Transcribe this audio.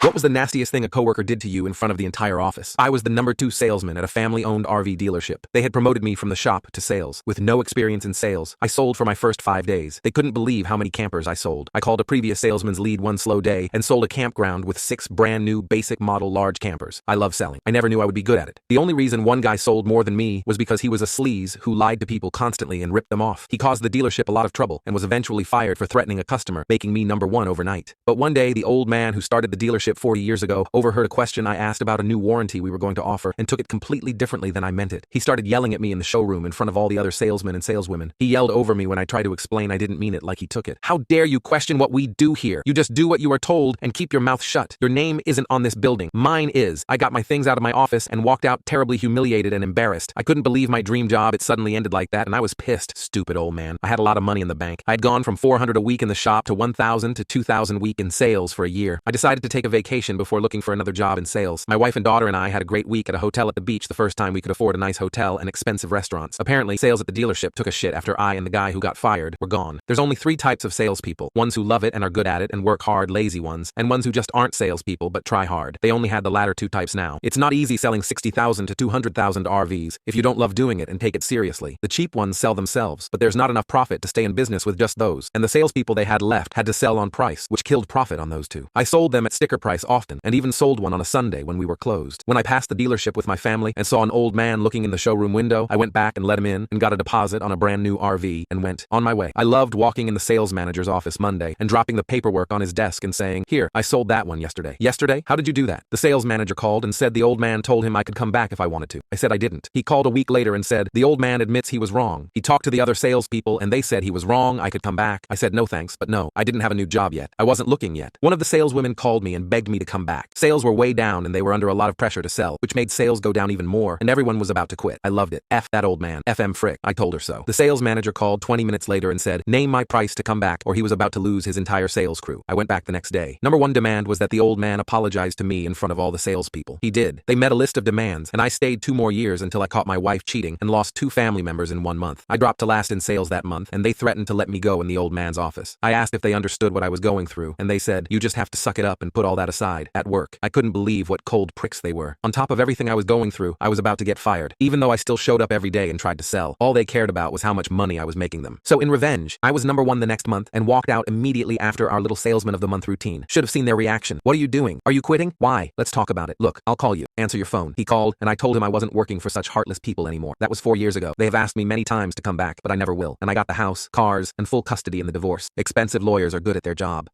What was the nastiest thing a coworker did to you in front of the entire office? I was the #2 salesman at a family-owned RV dealership. They had promoted me from the shop to sales. With no experience in sales, I sold for my first 5 days. They couldn't believe how many campers I sold. I called a previous salesman's lead one slow day and sold a campground with 6 brand new basic model large campers. I love selling. I never knew I would be good at it. The only reason one guy sold more than me was because he was a sleaze who lied to people constantly and ripped them off. He caused the dealership a lot of trouble and was eventually fired for threatening a customer, making me #1 overnight. But one day, the old man who started the dealership 40 years ago overheard a question I asked about a new warranty we were going to offer and took it completely differently than I meant it. He started yelling at me in the showroom in front of all the other salesmen and saleswomen. He yelled over me when I tried to explain I didn't mean it like he took it. How dare you question what we do here? You just do what you are told and keep your mouth shut. Your name isn't on this building. Mine is. I got my things out of my office and walked out terribly humiliated and embarrassed. I couldn't believe my dream job had suddenly ended like that, and I was pissed. Stupid old man. I had a lot of money in the bank. I had gone from $400 a week in the shop to $1,000 to $2,000 a week in sales for a year. I decided to take a vacation before looking for another job in sales. My wife and daughter and I had a great week at a hotel at the beach, the first time we could afford a nice hotel and expensive restaurants. Apparently, sales at the dealership took a shit after I and the guy who got fired were gone. There's only 3 types of salespeople: ones who love it and are good at it and work hard, lazy ones, and ones who just aren't salespeople but try hard. They only had the latter 2 types now. It's not easy selling 60,000 to 200,000 RVs if you don't love doing it and take it seriously. The cheap ones sell themselves, but there's not enough profit to stay in business with just those, and the salespeople they had left had to sell on price, which killed profit on those 2. I sold them at sticker price often, and even sold one on a Sunday when we were closed. When I passed the dealership with my family and saw an old man looking in the showroom window, I went back and let him in and got a deposit on a brand new RV and went on my way. I loved walking in the sales manager's office Monday and dropping the paperwork on his desk and saying, "Here, I sold that one yesterday." "Yesterday? How did you do that?" The sales manager called and said the old man told him I could come back if I wanted to. I said I didn't. He called a week later and said, "The old man admits he was wrong. He talked to the other salespeople and they said he was wrong, I could come back." I said no thanks, but no, I didn't have a new job yet. I wasn't looking yet. One of the saleswomen called me and begged me to come back. Sales were way down and they were under a lot of pressure to sell, which made sales go down even more, and everyone was about to quit. I loved it. F that old man. FM frick. I told her so. The sales manager called 20 minutes later and said, "Name my price to come back," or he was about to lose his entire sales crew. I went back the next day. #1 demand was that the old man apologize to me in front of all the salespeople. He did. They met a list of demands, and I stayed 2 more years until I caught my wife cheating and lost 2 family members in 1 month. I dropped to last in sales that month, and they threatened to let me go in the old man's office. I asked if they understood what I was going through, and they said, "You just have to suck it up and put all that aside." At work, I couldn't believe what cold pricks they were. On top of everything I was going through, I was about to get fired. Even though I still showed up every day and tried to sell, all they cared about was how much money I was making them. So in revenge, I was #1 the next month and walked out immediately after our little salesman of the month routine. Should have seen their reaction. "What are you doing? Are you quitting? Why? Let's talk about it. Look, I'll call you. Answer your phone." He called, and I told him I wasn't working for such heartless people anymore. That was 4 years ago. They have asked me many times to come back, but I never will. And I got the house, cars, and full custody in the divorce. Expensive lawyers are good at their job.